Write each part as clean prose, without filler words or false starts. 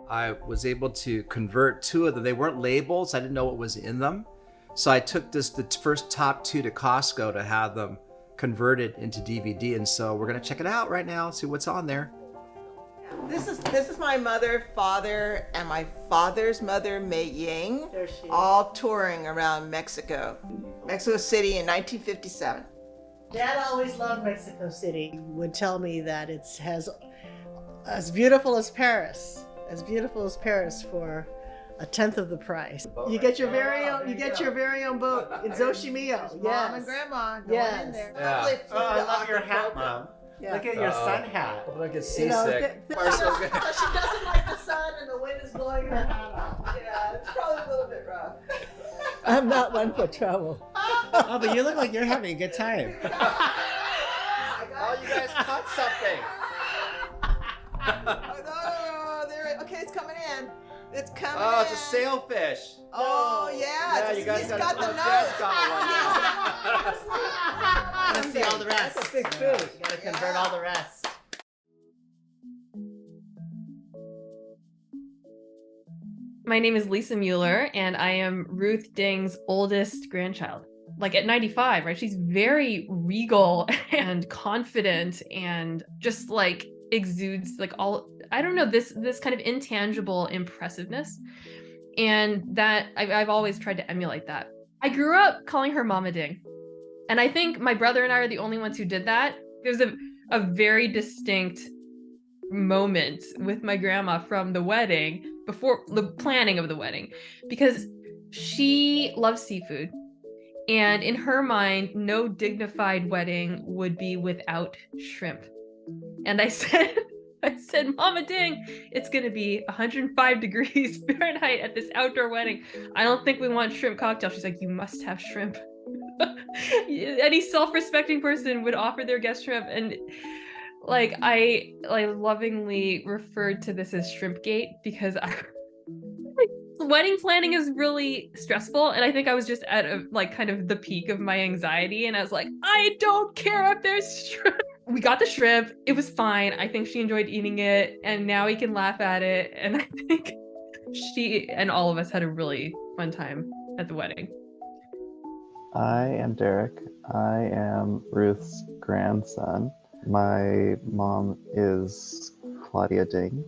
I was able to convert 2 of them. They weren't labeled, so I didn't know what was in them. So I took the first top 2 to Costco to have them converted into DVD. And so we're gonna check it out right now, see what's on there. This is my mother, father, and my father's mother, Mae Ying, all touring around Mexico City in 1957. Dad always loved Mexico City. He would tell me that it has as beautiful as Paris for a tenth of the price. You get your very own. You get your very own boat in Zoshimio. Mom and Grandma going in there. Yeah. I love your hat, Mom. Yeah. Look at your sun hat. I'm gonna get You know, seasick. she doesn't like the sun and the wind is blowing her hat off. Yeah, it's probably a little bit rough. I'm not one for trouble. Oh, but you look like you're having a good time. Oh, you guys caught something. Oh, there. Okay, it's coming in. It's coming in. Oh, it's a sailfish. Oh, yeah. Yeah, you guys he's got got it. the Oh, nose. Jess got one. Let's see all the rest. That's a big fish. You gotta convert all the rest. My name is Lisa Mueller, and I am Ruth Tang's oldest grandchild. Like at 95, right? She's very regal and confident and just like exudes like all, I don't know, this kind of intangible impressiveness. And that I've always tried to emulate that. I grew up calling her Mama Ding. And I think my brother and I are the only ones who did that. There's a very distinct moment with my grandma from the wedding, before the planning of the wedding, because she loves seafood. And in her mind, no dignified wedding would be without shrimp. And I said, Mama Ding, it's gonna be 105 degrees Fahrenheit at this outdoor wedding. I don't think we want shrimp cocktail. She's like, you must have shrimp. Any self-respecting person would offer their guest shrimp. And like, I lovingly referred to this as Shrimpgate because wedding planning is really stressful, and I think I was just at kind of the peak of my anxiety, and I was like, I don't care if there's shrimp. We got the shrimp, it was fine. I think she enjoyed eating it, and now we can laugh at it, and I think she and all of us had a really fun time at the wedding. I am Derek. I am Ruth's grandson. My mom is Claudia Ding.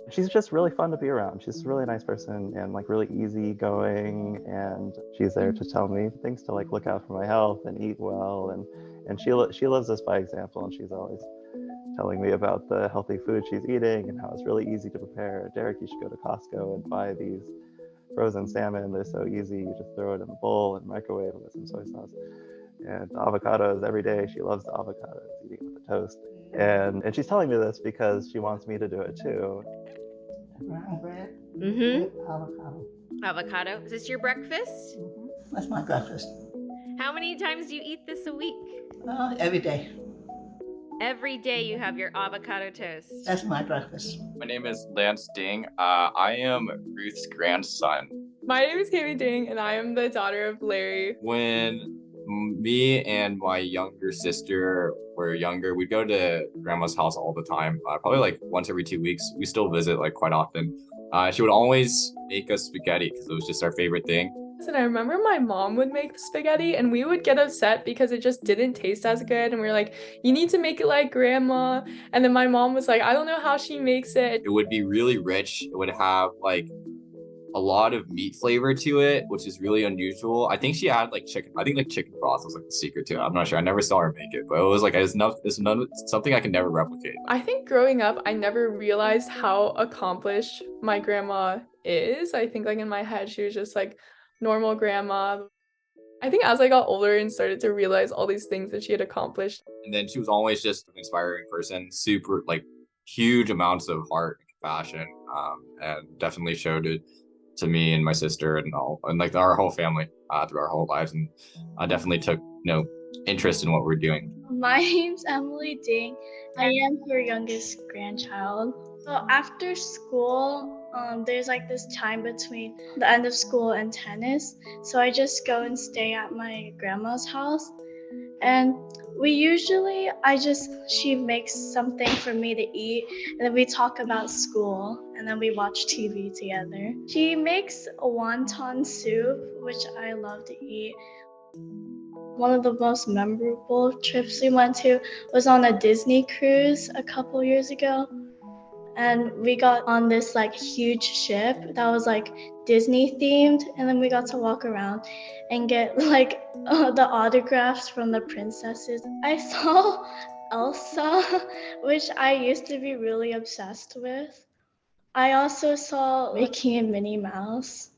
She's just really fun to be around. She's a really nice person and like really easygoing, and she's there to tell me things to like look out for my health and eat well, and she lives this by example, and she's always telling me about the healthy food she's eating and how it's really easy to prepare. Derek, you should go to Costco and buy these frozen salmon. They're so easy. You just throw it in a bowl and microwave it with some soy sauce. And avocados every day. She loves the avocados, eating with the toast. And she's telling me this because she wants me to do it too. Brown bread. Mm-hmm. Avocado. Is this your breakfast? That's my breakfast. How many times do you eat this a week? Every day. Every day you have your avocado toast. That's my breakfast. My name is Lance Ding. I am Ruth's grandson. My name is Kami Ding, and I am the daughter of Larry. When me and my younger sister were younger, we'd go to grandma's house all the time, probably like once every 2 weeks. We still visit like quite often. She would always make us spaghetti because it was just our favorite thing. And I remember my mom would make spaghetti, and we would get upset because it just didn't taste as good. And we were like, you need to make it like grandma. And then my mom was like, I don't know how she makes it. It would be really rich. It would have like a lot of meat flavor to it, which is really unusual. I think she had like chicken. I think like chicken broth was like the secret to it. I'm not sure. I never saw her make it, but it was like it's something I can never replicate. I think growing up, I never realized how accomplished my grandma is. I think like in my head, she was just like normal grandma. I think as I got older and started to realize all these things that she had accomplished. And then she was always just an inspiring person, super like huge amounts of heart and compassion, and definitely showed it to me and my sister and like our whole family through our whole lives, and I definitely took interest in what we're doing. My name's Emily Ding. I am her youngest grandchild. So after school, there's like this time between the end of school and tennis. So I just go and stay at my grandma's house. And She makes something for me to eat, and then we talk about school, and then we watch TV together. She makes a wonton soup, which I love to eat. One of the most memorable trips we went to was on a Disney cruise a couple years ago. And we got on this like huge ship that was like Disney themed, and then we got to walk around and get like the autographs from the princesses. I saw Elsa, which I used to be really obsessed with. I also saw Mickey and Minnie Mouse.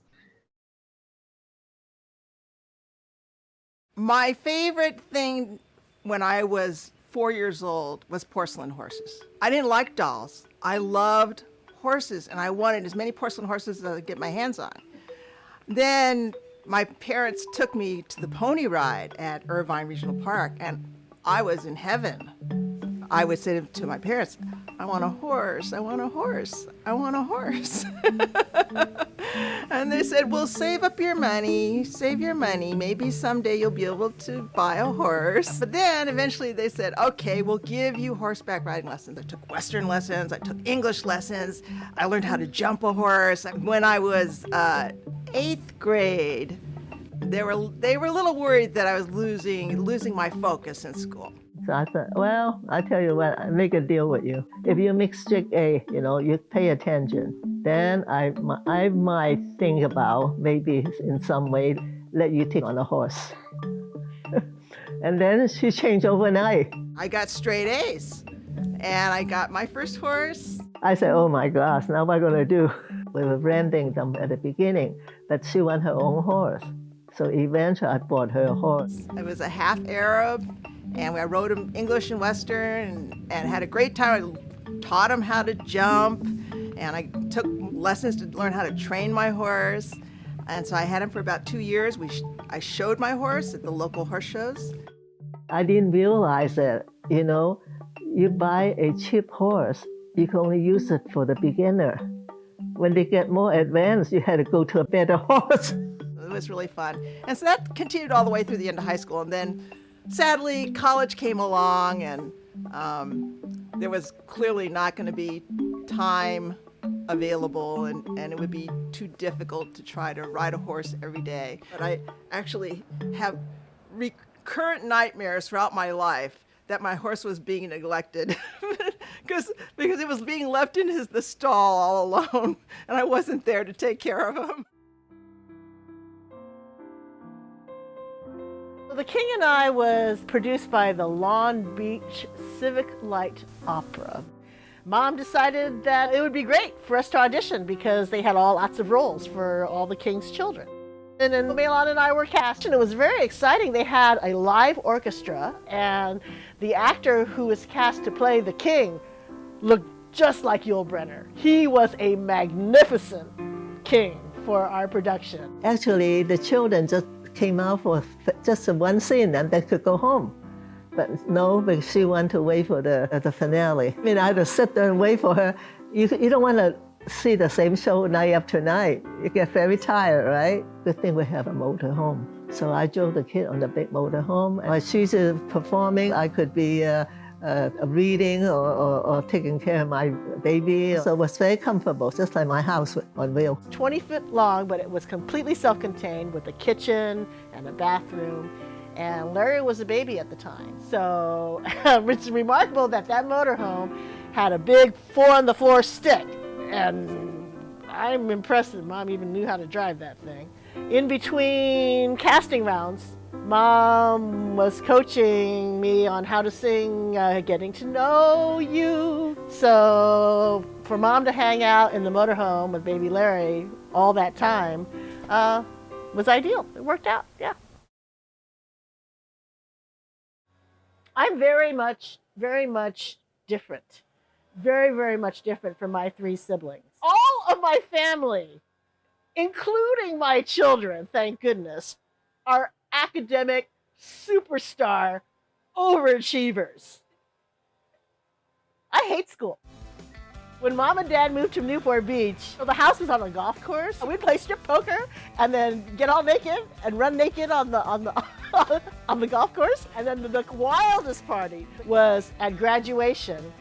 My favorite thing when I was 4 years old was porcelain horses. I didn't like dolls. I loved horses, and I wanted as many porcelain horses as I could get my hands on. Then my parents took me to the pony ride at Irvine Regional Park, and I was in heaven. I would say to my parents, I want a horse, I want a horse, I want a horse. And they said, well, save up your money, save your money. Maybe someday you'll be able to buy a horse. But then eventually they said, okay, we'll give you horseback riding lessons. I took Western lessons, I took English lessons. I learned how to jump a horse. When I was 8th grade, they were a little worried that I was losing my focus in school. So I thought, well, I tell you what, I make a deal with you. If you make strict A, you pay attention, then I might think about maybe in some way let you take on a horse. And then she changed overnight. I got straight A's, and I got my first horse. I said, oh my gosh, now what am I going to do? We were renting them at the beginning, but she wanted her own horse. So eventually I bought her a horse. I was a half Arab, and I rode him English and Western and had a great time. I taught him how to jump, and I took lessons to learn how to train my horse. And so I had him for about 2 years. I showed my horse at the local horse shows. I didn't realize that, you buy a cheap horse, you can only use it for the beginner. When they get more advanced, you had to go to a better horse. It was really fun. And so that continued all the way through the end of high school. And then sadly, college came along, and there was clearly not going to be time available, and it would be too difficult to try to ride a horse every day. But I actually have recurrent nightmares throughout my life that my horse was being neglected because it was being left in the stall all alone, and I wasn't there to take care of him. The King and I was produced by the Long Beach Civic Light Opera. Mom decided that it would be great for us to audition because they had lots of roles for all the King's children. And then Mae Lon and I were cast, and it was very exciting. They had a live orchestra, and the actor who was cast to play the King looked just like Yul Brynner. He was a magnificent king for our production. Actually, the children just came out for just one scene and they could go home. But no, because she wanted to wait for the finale. I had to sit there and wait for her. You don't want to see the same show night after night. You get very tired, right? Good thing we have a motorhome. So I drove the kid on the big motorhome. While she's performing, I could be reading or taking care of my baby. So it was very comfortable, just like my house on wheels. 20 feet long, but it was completely self-contained with a kitchen and a bathroom. And Larry was a baby at the time. So it's remarkable that motorhome had a big 4-on-the-floor stick. And I'm impressed that Mom even knew how to drive that thing. In between casting rounds, Mom was coaching me on how to sing Getting to Know You. So for Mom to hang out in the motorhome with baby Larry all that time was ideal. It worked out, yeah. I'm very much different. Very, very much different from my 3 siblings. All of my family, including my children, thank goodness, are academic superstar overachievers. I hate school. When Mom and Dad moved to Newport Beach, the house was on a golf course. We'd play strip poker and then get all naked and run naked on the on the golf course. And then the wildest party was at graduation,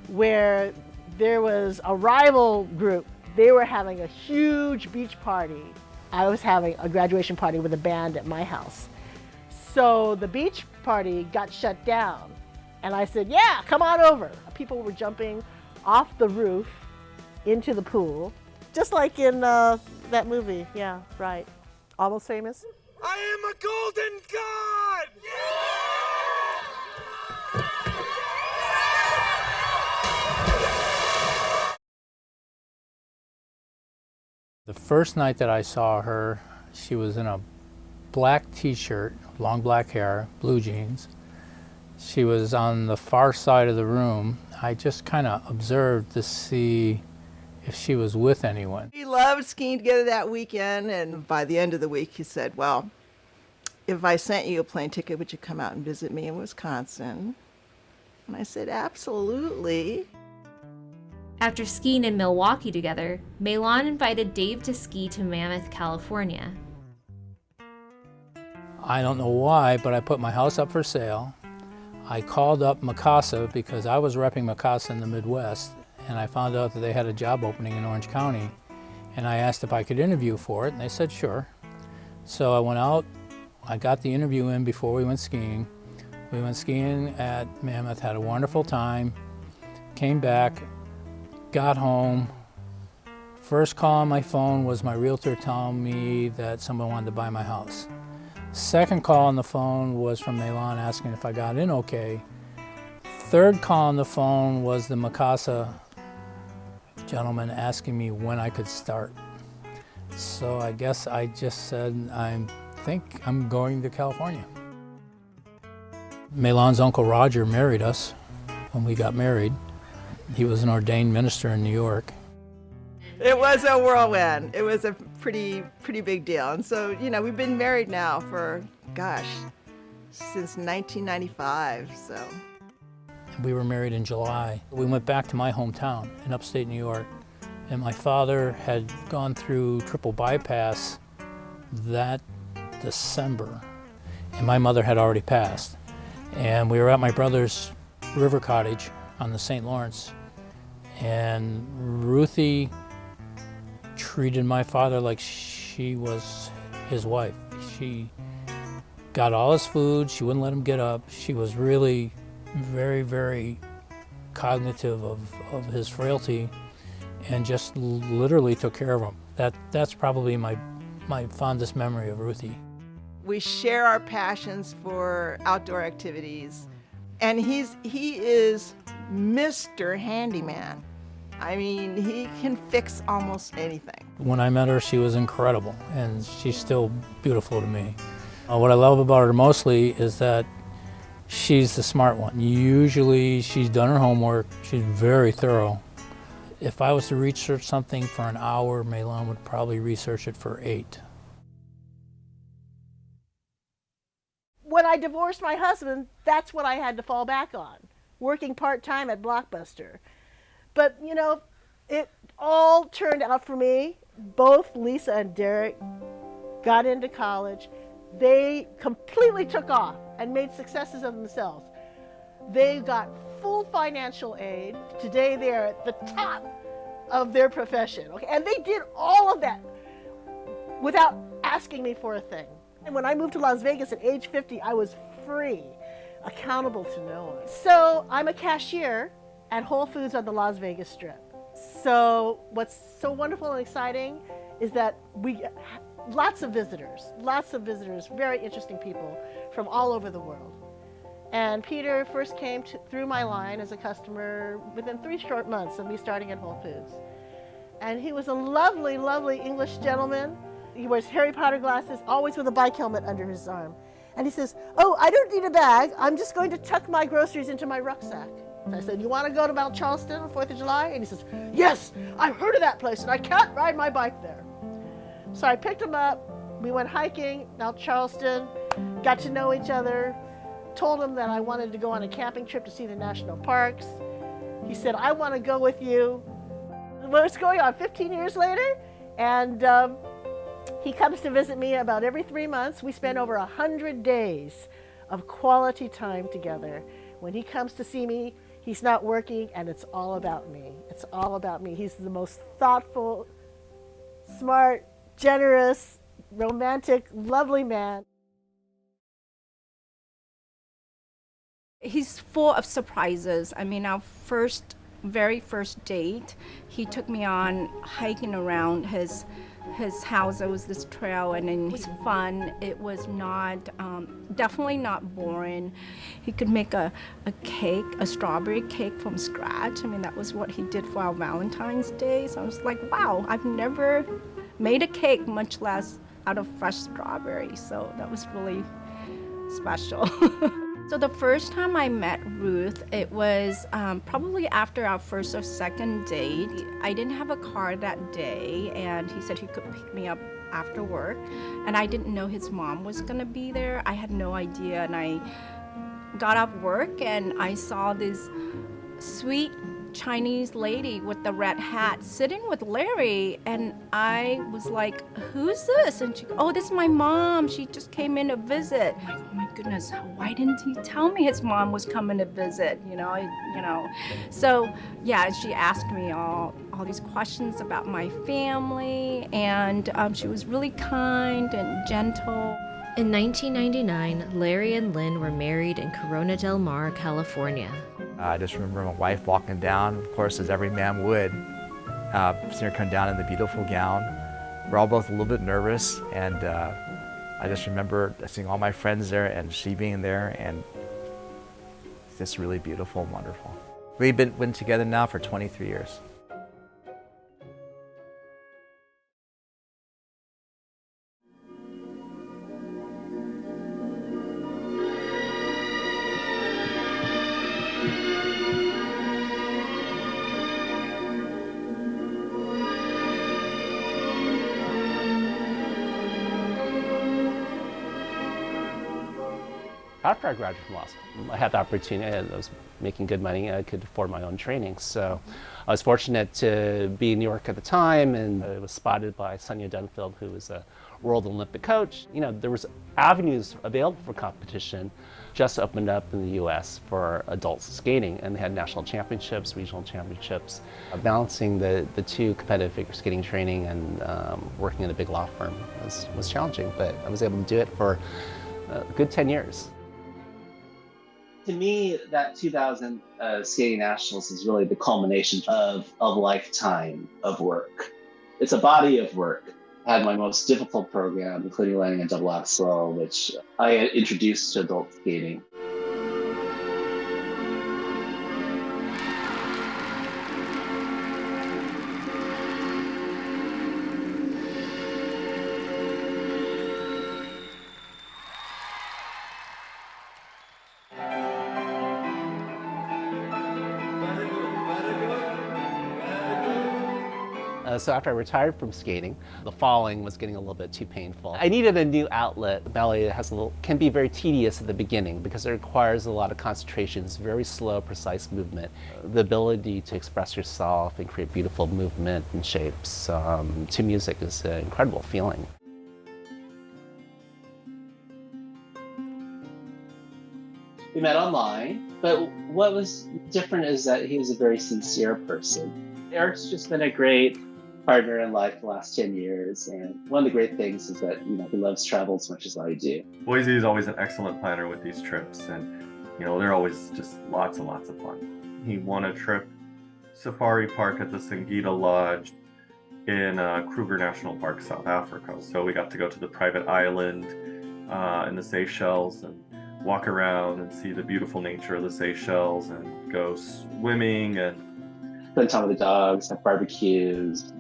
where there was a rival group. They were having a huge beach party. I was having a graduation party with a band at my house. So the beach party got shut down. And I said, yeah, come on over. People were jumping off the roof into the pool, just like in that movie. Yeah, right. Almost Famous. I am a golden god! The first night that I saw her, she was in a black t-shirt, long black hair, blue jeans. She was on the far side of the room. I just kind of observed to see if she was with anyone. We loved skiing together that weekend, and by the end of the week he said, well, if I sent you a plane ticket, would you come out and visit me in Wisconsin? And I said, absolutely. After skiing in Milwaukee together, Mae Lon invited Dave to ski to Mammoth, California. I don't know why, but I put my house up for sale. I called up Mikasa because I was repping Mikasa in the Midwest, and I found out that they had a job opening in Orange County. And I asked if I could interview for it, and they said sure. So I went out, I got the interview in before we went skiing. We went skiing at Mammoth, had a wonderful time, came back, got home. First call on my phone was my realtor telling me that someone wanted to buy my house. Second call on the phone was from Mae Lon asking if I got in okay. Third call on the phone was the Mikasa gentleman asking me when I could start. So I guess I just said, I think I'm going to California. Mae Lon's uncle Roger married us when we got married. He was an ordained minister in New York. It was a whirlwind. It was a pretty big deal. And so, you know, we've been married now for, gosh, since 1995, so. We were married in July. We went back to my hometown in upstate New York, and my father had gone through triple bypass that December, and my mother had already passed. And we were at my brother's river cottage on the St. Lawrence, and Ruthie treated my father like she was his wife. She got all his food, she wouldn't let him get up. She was really very, very cognitive of his frailty and just literally took care of him. That's probably my fondest memory of Ruthie. We share our passions for outdoor activities, and he is Mr. Handyman. I mean, he can fix almost anything. When I met her, she was incredible, and she's still beautiful to me. What I love about her mostly is that she's the smart one. Usually she's done her homework, she's very thorough. If I was to research something for an hour, Mae Lon would probably research it for 8. When I divorced my husband, that's what I had to fall back on, working part-time at Blockbuster. But, you know, it all turned out for me. Both Lisa and Derek got into college. They completely took off and made successes of themselves. They got full financial aid. Today they are at the top of their profession. Okay? And they did all of that without asking me for a thing. And when I moved to Las Vegas at age 50, I was free, accountable to no one. So I'm a cashier at Whole Foods on the Las Vegas Strip. So what's so wonderful and exciting is that we get lots of visitors, very interesting people from all over the world. And Peter first came through my line as a customer within 3 short months of me starting at Whole Foods. And he was a lovely, lovely English gentleman. He wears Harry Potter glasses, always with a bike helmet under his arm. And he says, oh, I don't need a bag. I'm just going to tuck my groceries into my rucksack. And I said, you want to go to Mount Charleston on 4th of July? And he says, yes, I've heard of that place and I can't ride my bike there. So I picked him up. We went hiking, Mount Charleston, got to know each other, told him that I wanted to go on a camping trip to see the national parks. He said, I want to go with you. What's going on 15 years later? And He comes to visit me about every 3 months. We spend over 100 days of quality time together. When he comes to see me, he's not working, and it's all about me. It's all about me. He's the most thoughtful, smart, generous, romantic, lovely man. He's full of surprises. I mean, our very first date, he took me on hiking around his house. There was this trail, and it was fun. It was not, definitely not boring. He could make a cake, a strawberry cake from scratch. I mean, that was what he did for our Valentine's Day. So I was like, wow, I've never made a cake, much less out of fresh strawberries. So that was really special. So the first time I met Ruth, it was probably after our first or second date. I didn't have a car that day, and he said he could pick me up after work. And I didn't know his mom was gonna be there. I had no idea, and I got off work and I saw this sweet Chinese lady with the red hat sitting with Larry, and I was like, who's this? And she goes, oh, this is my mom. She just came in to visit. I'm like, oh my goodness, why didn't he tell me his mom was coming to visit? You know. So yeah, she asked me all these questions about my family, and she was really kind and gentle. In 1999, Larry and Lynn were married in Corona Del Mar, California. I just remember my wife walking down, of course, as every man would, seeing her come down in the beautiful gown. We're all both a little bit nervous, and I just remember seeing all my friends there and she being there, and it's just really beautiful and wonderful. We've been together now for 23 years. After I graduated from law school, I had the opportunity. I was making good money. I could afford my own training. So I was fortunate to be in New York at the time, and I was spotted by Sonia Dunfield, who was a world Olympic coach. You know, there was avenues available for competition just opened up in the U.S. for adults skating, and they had national championships, regional championships. Balancing the two, competitive figure skating training and working in a big law firm was challenging, but I was able to do it for a good 10 years. To me, that 2000 Skating Nationals is really the culmination of a lifetime of work. It's a body of work. I had my most difficult program, including landing a double axel, which I had introduced to adult skating. So after I retired from skating, the falling was getting a little bit too painful. I needed a new outlet. Ballet can be very tedious at the beginning because it requires a lot of concentration. It's very slow, precise movement. The ability to express yourself and create beautiful movement and shapes to music is an incredible feeling. We met online, but what was different is that he was a very sincere person. Eric's just been a great partner in life the last 10 years, and one of the great things is that he loves travel as much as I do. Boise is always an excellent planner with these trips, and they're always just lots and lots of fun. He won a trip safari park at the Singita Lodge in Kruger National Park, South Africa. So we got to go to the private island in the Seychelles and walk around and see the beautiful nature of the Seychelles and go swimming and spend time with the dogs, have barbecues,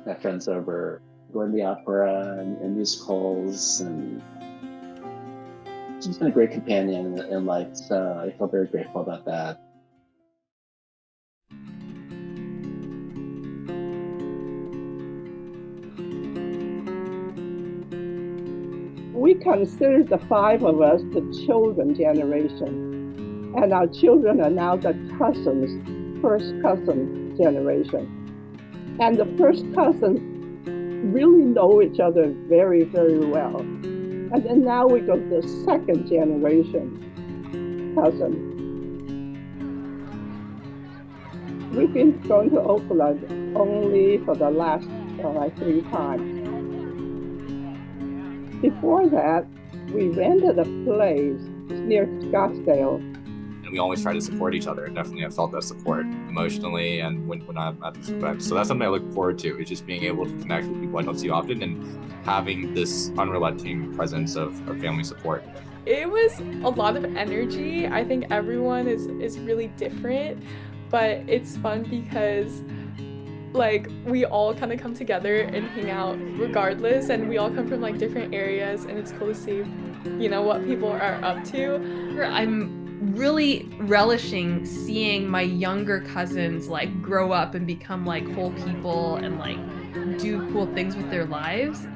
have friends over, go to the opera and musicals, and she's been a great companion in life, so I feel very grateful about that. We consider the five of us the children generation, and our children are now the cousins, first cousin generation. And the first cousin really know each other very, very well. And then now we go to the second generation cousin. We've been going to Oakland only for the last 3 times. Before that, we rented a place near Scottsdale. And we always try to support each other. Definitely have felt that support emotionally and when I'm at this event. So that's something I look forward to, is just being able to connect with people I don't see often and having this unrelenting presence of family support. It was a lot of energy. I think everyone is really different, but it's fun because like we all kind of come together and hang out regardless, and we all come from like different areas, and it's cool to see, you know, what people are up to. I'm really relishing seeing my younger cousins like grow up and become like whole people and like do cool things with their lives.